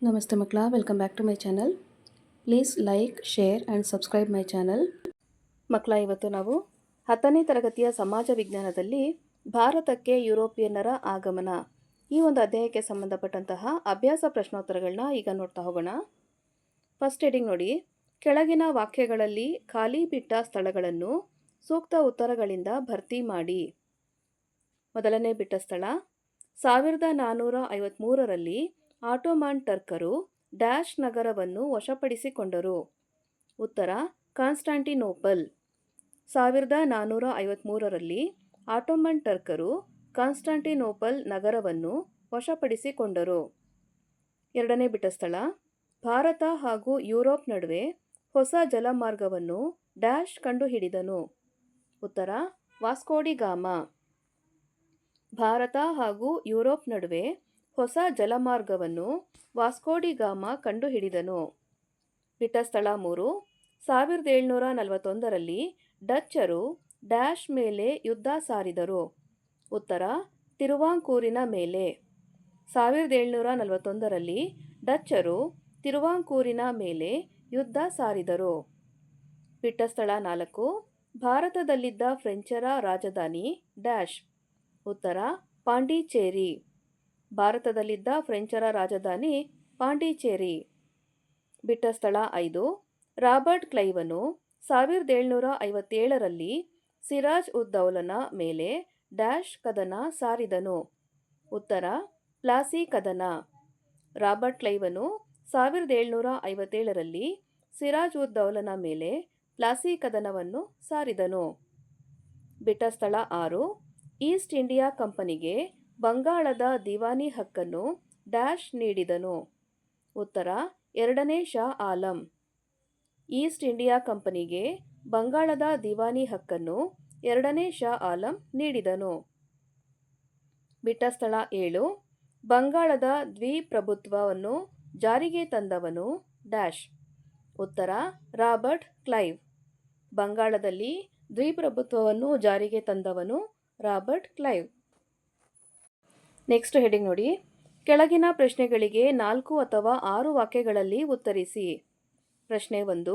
ನಮಸ್ತೆ ಮಕ್ಕಳ, welcome back to my channel. Please like, share and subscribe my channel. ಮಕ್ಕಳ, ಇವತ್ತು ನಾವು 10ನೇ ತರಗತಿಯ ಸಮಾಜ ವಿಜ್ಞಾನದಲ್ಲಿ ಭಾರತಕ್ಕೆ ಯುರೋಪಿಯನ್ನರ ಆಗಮನ ಈ ಒಂದು ಅಧ್ಯಾಯಕ್ಕೆ ಸಂಬಂಧಪಟ್ಟಂತಹ ಅಭ್ಯಾಸ ಪ್ರಶ್ನೋತ್ತರಗಳನ್ನ ಈಗ ನೋಡ್ತಾ ಹೋಗೋಣ. ಫಸ್ಟ್ ಹೆಡಿಂಗ್ ನೋಡಿ, ಕೆಳಗಿನ ವಾಕ್ಯಗಳಲ್ಲಿ ಖಾಲಿ ಬಿಟ್ಟ ಸ್ಥಳಗಳನ್ನು ಸೂಕ್ತ ಉತ್ತರಗಳಿಂದ ಭರ್ತಿ ಮಾಡಿ. ಮೊದಲನೇ ಬಿಟ್ಟ ಸ್ಥಳ, 1453ರಲ್ಲಿ ಆಟೋಮನ್ ಟರ್ಕರು ಡ್ಯಾಶ್ ನಗರವನ್ನು ವಶಪಡಿಸಿಕೊಂಡರು. ಉತ್ತರ ಕಾನ್ಸ್ಟಾಂಟಿನೋಪಲ್. 1453ರಲ್ಲಿ ಆಟೋಮನ್ ಟರ್ಕರು ಕಾನ್ಸ್ಟಾಂಟಿನೋಪಲ್ ನಗರವನ್ನು ವಶಪಡಿಸಿಕೊಂಡರು. ಎರಡನೇ ಬಿಟ್ಟ ಸ್ಥಳ, ಭಾರತ ಹಾಗೂ ಯುರೋಪ್ ನಡುವೆ ಹೊಸ ಜಲಮಾರ್ಗವನ್ನು ಡ್ಯಾಶ್ ಕಂಡುಹಿಡಿದನು. ಉತ್ತರ ವಾಸ್ಕೋಡಿಗಾಮ. ಭಾರತ ಹಾಗೂ ಯುರೋಪ್ ನಡುವೆ ಹೊಸ ಜಲಮಾರ್ಗವನ್ನು ವಾಸ್ಕೋಡಿಗಾಮ ಕಂಡುಹಿಡಿದನು. ಬಿಟ್ಟ ಸ್ಥಳ 3, 1741ರಲ್ಲಿ ಡಚ್ಚರು ಡ್ಯಾಶ್ ಮೇಲೆ ಯುದ್ಧ ಸಾರಿದರು. ಉತ್ತರ ತಿರುವಾಂಕೂರಿನ ಮೇಲೆ. 1741ರಲ್ಲಿ ಡಚ್ಚರು ತಿರುವಾಂಕೂರಿನ ಮೇಲೆ ಯುದ್ಧ ಸಾರಿದರು. ಬಿಟ್ಟ ಸ್ಥಳ 4, ಭಾರತದಲ್ಲಿದ್ದ ಫ್ರೆಂಚರ ರಾಜಧಾನಿ ಡ್ಯಾಶ್. ಉತ್ತರ ಪಾಂಡಿಚೇರಿ. ಭಾರತದಲ್ಲಿದ್ದ ಫ್ರೆಂಚರ ರಾಜಧಾನಿ ಪಾಂಡಿಚೇರಿ. ಬಿಟ್ಟ ಸ್ಥಳ 5, ರಾಬರ್ಟ್ ಕ್ಲೈವನು 1757ರಲ್ಲಿ ಸಿರಾಜ್ ಉದ್ ದೌಲನ ಮೇಲೆ ಡ್ಯಾಶ್ ಕದನ ಸಾರಿದನು. ಉತ್ತರ ಪ್ಲಾಸಿ ಕದನ. ರಾಬರ್ಟ್ ಕ್ಲೈವನು 1757ರಲ್ಲಿ ಸಿರಾಜ್ ಉದ್ ದೌಲನ ಮೇಲೆ ಪ್ಲಾಸಿ ಕದನವನ್ನು ಸಾರಿದನು. ಬಿಟ್ಟ ಸ್ಥಳ 6, ಈಸ್ಟ್ ಇಂಡಿಯಾ ಕಂಪನಿಗೆ ಬಂಗಾಳದ ದಿವಾನಿ ಹಕ್ಕನ್ನು ಡ್ಯಾಶ್ ನೀಡಿದನು. ಉತ್ತರ ಎರಡನೇ ಶಾ ಆಲಂ. ಈಸ್ಟ್ ಇಂಡಿಯಾ ಕಂಪನಿಗೆ ಬಂಗಾಳದ ದಿವಾನಿ ಹಕ್ಕನ್ನು ಎರಡನೇ ಶಾ ಆಲಂ ನೀಡಿದನು. ಬಿಟ್ಟ ಸ್ಥಳ 7, ಬಂಗಾಳದ ದ್ವಿಪ್ರಭುತ್ವವನ್ನು ಜಾರಿಗೆ ತಂದವನು ಡ್ಯಾಶ್. ಉತ್ತರ ರಾಬರ್ಟ್ ಕ್ಲೈವ್. ಬಂಗಾಳದಲ್ಲಿ ದ್ವಿಪ್ರಭುತ್ವವನ್ನು ಜಾರಿಗೆ ತಂದವನು ರಾಬರ್ಟ್ ಕ್ಲೈವ್. ನೆಕ್ಸ್ಟ್ ಹೆಡಿಂಗ್ ನೋಡಿ, ಕೆಳಗಿನ ಪ್ರಶ್ನೆಗಳಿಗೆ 4 ಅಥವಾ 6 ವಾಕ್ಯಗಳಲ್ಲಿ ಉತ್ತರಿಸಿ. ಪ್ರಶ್ನೆ 1,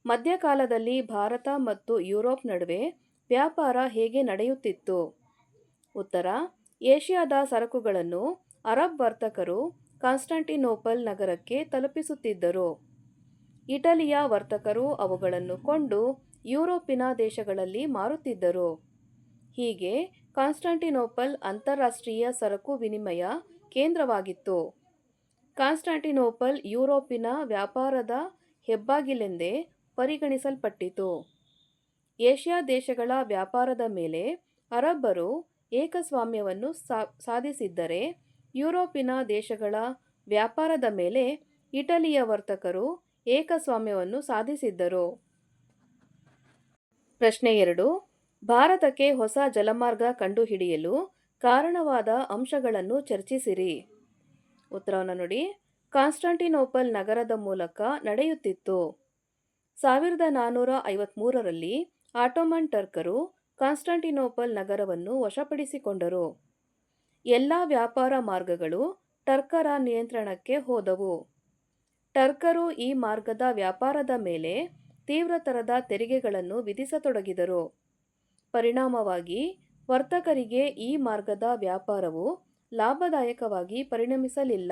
ಮಧ್ಯಕಾಲದಲ್ಲಿ ಭಾರತ ಮತ್ತು ಯುರೋಪ್ ನಡುವೆ ವ್ಯಾಪಾರ ಹೇಗೆ ನಡೆಯುತ್ತಿತ್ತು? ಉತ್ತರ ಏಷ್ಯಾದ ಸರಕುಗಳನ್ನು ಅರಬ್ ವರ್ತಕರು ಕಾನ್ಸ್ಟಾಂಟಿನೋಪಲ್ ನಗರಕ್ಕೆ ತಲುಪಿಸುತ್ತಿದ್ದರು. ಇಟಲಿಯ ವರ್ತಕರು ಅವುಗಳನ್ನು ಕೊಂಡು ಯುರೋಪಿನ ದೇಶಗಳಲ್ಲಿ ಮಾರುತ್ತಿದ್ದರು. ಹೀಗೆ ಕಾನ್ಸ್ಟಾಂಟಿನೋಪಲ್ ಅಂತಾರಾಷ್ಟ್ರೀಯ ಸರಕು ವಿನಿಮಯ ಕೇಂದ್ರವಾಗಿತ್ತು. ಕಾನ್ಸ್ಟಾಂಟಿನೋಪಲ್ ಯುರೋಪಿನ ವ್ಯಾಪಾರದ ಹೆಬ್ಬಾಗಿಲೆಂದೇ ಪರಿಗಣಿಸಲ್ಪಟ್ಟಿತು. ಏಷ್ಯಾ ದೇಶಗಳ ವ್ಯಾಪಾರದ ಮೇಲೆ ಅರಬ್ಬರು ಏಕಸ್ವಾಮ್ಯವನ್ನು ಸಾಧಿಸಿದ್ದರೆ, ಯುರೋಪಿನ ದೇಶಗಳ ವ್ಯಾಪಾರದ ಮೇಲೆ ಇಟಲಿಯ ವರ್ತಕರು ಏಕಸ್ವಾಮ್ಯವನ್ನು ಸಾಧಿಸಿದ್ದರು. ಪ್ರಶ್ನೆ 2, ಭಾರತಕ್ಕೆ ಹೊಸ ಜಲಮಾರ್ಗ ಕಂಡುಹಿಡಿಯಲು ಕಾರಣವಾದ ಅಂಶಗಳನ್ನು ಚರ್ಚಿಸಿರಿ. ಉತ್ತರವನ್ನು ನೋಡಿ, ಕಾನ್ಸ್ಟಾಂಟಿನೋಪಲ್ ನಗರದ ಮೂಲಕ ನಡೆಯುತ್ತಿತ್ತು. 1453ರಲ್ಲಿ ಆಟೋಮನ್ ಟರ್ಕರು ಕಾನ್ಸ್ಟಾಂಟಿನೋಪಲ್ ನಗರವನ್ನು ವಶಪಡಿಸಿಕೊಂಡರು. ಎಲ್ಲ ವ್ಯಾಪಾರ ಮಾರ್ಗಗಳು ಟರ್ಕರ ನಿಯಂತ್ರಣಕ್ಕೆ ಹೋದವು. ಟರ್ಕರು ಈ ಮಾರ್ಗದ ವ್ಯಾಪಾರದ ಮೇಲೆ ತೀವ್ರತರದ ತೆರಿಗೆಗಳನ್ನು ವಿಧಿಸತೊಡಗಿದರು. ಪರಿಣಾಮವಾಗಿ ವರ್ತಕರಿಗೆ ಈ ಮಾರ್ಗದ ವ್ಯಾಪಾರವು ಲಾಭದಾಯಕವಾಗಿ ಪರಿಣಮಿಸಲಿಲ್ಲ.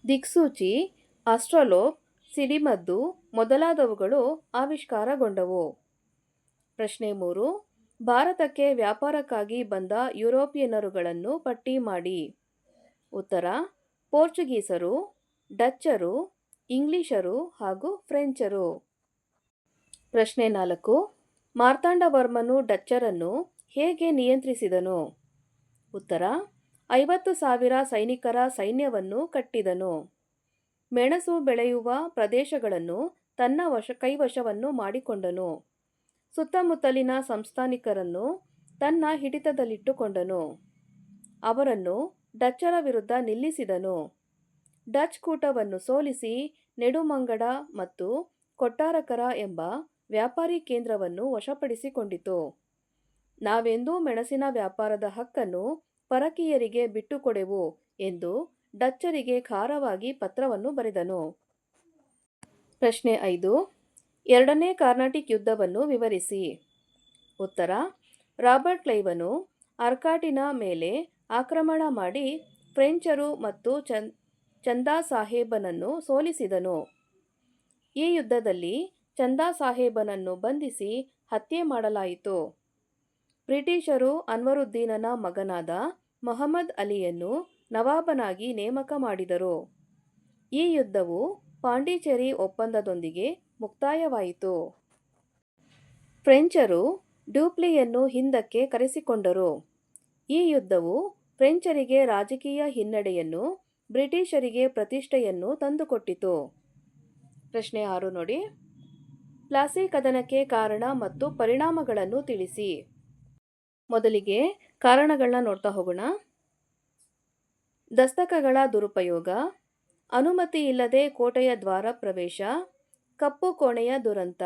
ದಿಕ್ಸೂಚಿ, ಆಸ್ಟ್ರಲೋಪ್, ಸಿಡಿಮದ್ದು ಮೊದಲಾದವುಗಳು ಆವಿಷ್ಕಾರಗೊಂಡವು. ಪ್ರಶ್ನೆ 3, ಭಾರತಕ್ಕೆ ವ್ಯಾಪಾರಕ್ಕಾಗಿ ಬಂದ ಯುರೋಪಿಯನ್ನರುಗಳನ್ನು ಪಟ್ಟಿ ಮಾಡಿ. ಉತ್ತರ ಪೋರ್ಚುಗೀಸರು, ಡಚ್ಚರು, ಇಂಗ್ಲಿಷರು ಹಾಗೂ ಫ್ರೆಂಚರು. ಪ್ರಶ್ನೆ 4, ಮಾರ್ತಾಂಡವರ್ಮನು ಡಚ್ಚರನ್ನು ಹೇಗೆ ನಿಯಂತ್ರಿಸಿದನು? ಉತ್ತರ 50,000 ಸೈನಿಕರ ಸೈನ್ಯವನ್ನು ಕಟ್ಟಿದನು. ಮೆಣಸು ಬೆಳೆಯುವ ಪ್ರದೇಶಗಳನ್ನು ತನ್ನ ಕೈವಶವನ್ನು ಮಾಡಿಕೊಂಡನು. ಸುತ್ತಮುತ್ತಲಿನ ಸಂಸ್ಥಾನಿಕರನ್ನು ತನ್ನ ಹಿಡಿತದಲ್ಲಿಟ್ಟುಕೊಂಡನು. ಅವರನ್ನು ಡಚ್ಚರ ವಿರುದ್ಧ ನಿಲ್ಲಿಸಿದನು. ಡಚ್ ಕೂಟವನ್ನು ಸೋಲಿಸಿ ನೆಡುಮಂಗಡ ಮತ್ತು ಕೊಟ್ಟಾರಕರ ಎಂಬ ವ್ಯಾಪಾರಿ ಕೇಂದ್ರವನ್ನು ವಶಪಡಿಸಿಕೊಂಡಿತು. ನಾವೆಂದೂ ಮೆಣಸಿನ ವ್ಯಾಪಾರದ ಹಕ್ಕನ್ನು ಪರಕೀಯರಿಗೆ ಬಿಟ್ಟುಕೊಡೆವು ಎಂದು ಡಚ್ಚರಿಗೆ ಖಾರವಾಗಿ ಪತ್ರವನ್ನು ಬರೆದನು. ಪ್ರಶ್ನೆ 5. ಎರಡನೇ ಕಾರ್ನಾಟಿಕ್ ಯುದ್ಧವನ್ನು ವಿವರಿಸಿ. ಉತ್ತರ: ರಾಬರ್ಟ್ ಕ್ಲೈವನು ಆರ್ಕಾಟಿನ ಮೇಲೆ ಆಕ್ರಮಣ ಮಾಡಿ ಫ್ರೆಂಚರು ಮತ್ತು ಚಂದಾ ಸಾಹೇಬನನ್ನು ಸೋಲಿಸಿದನು. ಈ ಯುದ್ಧದಲ್ಲಿ ಚಂದಾ ಸಾಹೇಬನನ್ನು ಬಂಧಿಸಿ ಹತ್ಯೆ ಮಾಡಲಾಯಿತು. ಬ್ರಿಟಿಷರು ಅನ್ವರುದ್ದೀನನ ಮಗನಾದ ಮೊಹಮ್ಮದ್ ಅಲಿಯನ್ನು ನವಾಬನಾಗಿ ನೇಮಕ ಮಾಡಿದರು. ಈ ಯುದ್ಧವು ಪಾಂಡಿಚೇರಿ ಒಪ್ಪಂದದೊಂದಿಗೆ ಮುಕ್ತಾಯವಾಯಿತು. ಫ್ರೆಂಚರು ಡ್ಯೂಪ್ಲಿಯನ್ನು ಹಿಂದಕ್ಕೆ ಕರೆಸಿಕೊಂಡರು. ಈ ಯುದ್ಧವು ಫ್ರೆಂಚರಿಗೆ ರಾಜಕೀಯ ಹಿನ್ನಡೆಯನ್ನು, ಬ್ರಿಟಿಷರಿಗೆ ಪ್ರತಿಷ್ಠೆಯನ್ನು ತಂದುಕೊಟ್ಟಿತು. ಪ್ರಶ್ನೆ 6 ನೋಡಿ. ಪ್ಲಾಸಿ ಕದನಕ್ಕೆ ಕಾರಣ ಮತ್ತು ಪರಿಣಾಮಗಳನ್ನು ತಿಳಿಸಿ. ಮೊದಲಿಗೆ ಕಾರಣಗಳನ್ನ ನೋಡ್ತಾ ಹೋಗೋಣ. ದಸ್ತಕಗಳ ದುರುಪಯೋಗ, ಅನುಮತಿ ಇಲ್ಲದೆ ಕೋಟೆಯ ದ್ವಾರ ಪ್ರವೇಶ, ಕಪ್ಪು ಕೋಣೆಯ ದುರಂತ.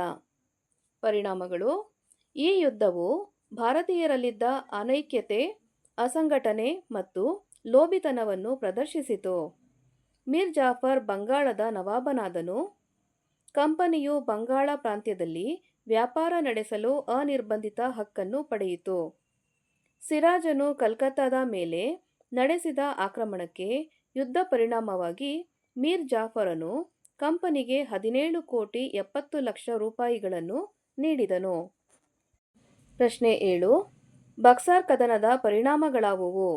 ಪರಿಣಾಮಗಳು: ಈ ಯುದ್ಧವು ಭಾರತೀಯರಲ್ಲಿದ್ದ ಅನೈಕ್ಯತೆ, ಅಸಂಘಟನೆ ಮತ್ತು ಲೋಭಿತನವನ್ನು ಪ್ರದರ್ಶಿಸಿತು. ಮೀರ್ ಜಾಫರ್ ಬಂಗಾಳದ ನವಾಬನಾದನು. ಕಂಪನಿಯು ಬಂಗಾಳ ಪ್ರಾಂತ್ಯದಲ್ಲಿ ವ್ಯಾಪಾರ ನಡೆಸಲು ಅನಿರ್ಬಂಧಿತ ಹಕ್ಕನ್ನು ಪಡೆಯಿತು. ಸಿರಾಜನು ಕಲ್ಕತ್ತಾದ ಮೇಲೆ ನಡೆಸಿದ ಆಕ್ರಮಣಕ್ಕೆ ಯುದ್ಧ ಪರಿಣಾಮವಾಗಿ ಮೀರ್ ಜಾಫರನು ಕಂಪನಿಗೆ 17,70,00,000 ರೂಪಾಯಿಗಳನ್ನು ನೀಡಿದನು. ಪ್ರಶ್ನೆ 7. ಬಕ್ಸಾರ್ ಕದನದ ಪರಿಣಾಮಗಳಾವುವು?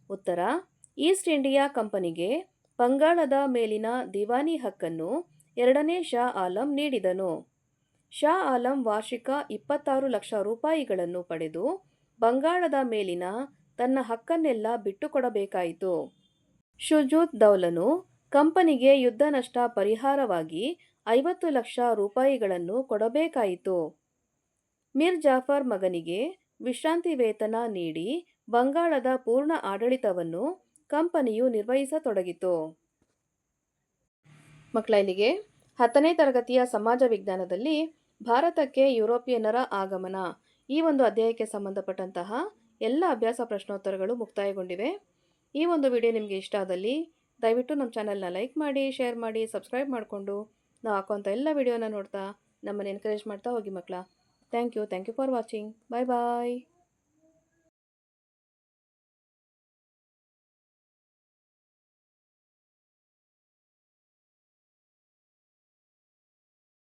ಉತ್ತರ: ಈಸ್ಟ್ ಇಂಡಿಯಾ ಕಂಪನಿಗೆ ಬಂಗಾಳದ ಮೇಲಿನ ದಿವಾನಿ ಹಕ್ಕನ್ನು ಎರಡನೇ ಶಾ ಆಲಂ ನೀಡಿದನು. ಶಾ ಆಲಂ ವಾರ್ಷಿಕ 26 ಲಕ್ಷ ರೂಪಾಯಿಗಳನ್ನು ಪಡೆದು ಬಂಗಾಳದ ಮೇಲಿನ ತನ್ನ ಹಕ್ಕನ್ನೆಲ್ಲ ಬಿಟ್ಟುಕೊಡಬೇಕಾಯಿತು. ಶುಜಾತ್ ದೌಲನು ಕಂಪನಿಗೆ ಯುದ್ಧ ನಷ್ಟ ಪರಿಹಾರವಾಗಿ 50 ಲಕ್ಷ ರೂಪಾಯಿಗಳನ್ನು ಕೊಡಬೇಕಾಯಿತು. ಮೀರ್ ಜಾಫರ್ ಮಗನಿಗೆ ವಿಶ್ರಾಂತಿ ವೇತನ ನೀಡಿ ಬಂಗಾಳದ ಪೂರ್ಣ ಆಡಳಿತವನ್ನು ಕಂಪನಿಯು ನಿರ್ವಹಿಸತೊಡಗಿತು. ಮಕ್ಕಳ, ಇಲ್ಲಿಗೆ 10ನೇ ತರಗತಿಯ ಸಮಾಜ ವಿಜ್ಞಾನದಲ್ಲಿ ಭಾರತಕ್ಕೆ ಯುರೋಪಿಯನ್ನರ ಆಗಮನ ಈ ಒಂದು ಅಧ್ಯಾಯಕ್ಕೆ ಸಂಬಂಧಪಟ್ಟಂತಹ ಎಲ್ಲ ಅಭ್ಯಾಸ ಪ್ರಶ್ನೋತ್ತರಗಳು ಮುಕ್ತಾಯಗೊಂಡಿವೆ. ಈ ಒಂದು ವಿಡಿಯೋ ನಿಮಗೆ ಇಷ್ಟ ಆದಲ್ಲಿ ದಯವಿಟ್ಟು ನಮ್ಮ ಚಾನಲ್ನ ಲೈಕ್ ಮಾಡಿ, ಶೇರ್ ಮಾಡಿ, ಸಬ್ಸ್ಕ್ರೈಬ್ ಮಾಡಿಕೊಂಡು ನಾವು ಹಾಕುವಂಥ ಎಲ್ಲ ವಿಡಿಯೋನ ನೋಡ್ತಾ ನಮ್ಮನ್ನು ಎನ್ಕರೇಜ್ ಮಾಡ್ತಾ ಹೋಗಿ ಮಕ್ಕಳ. Thank you for watching. Bye bye.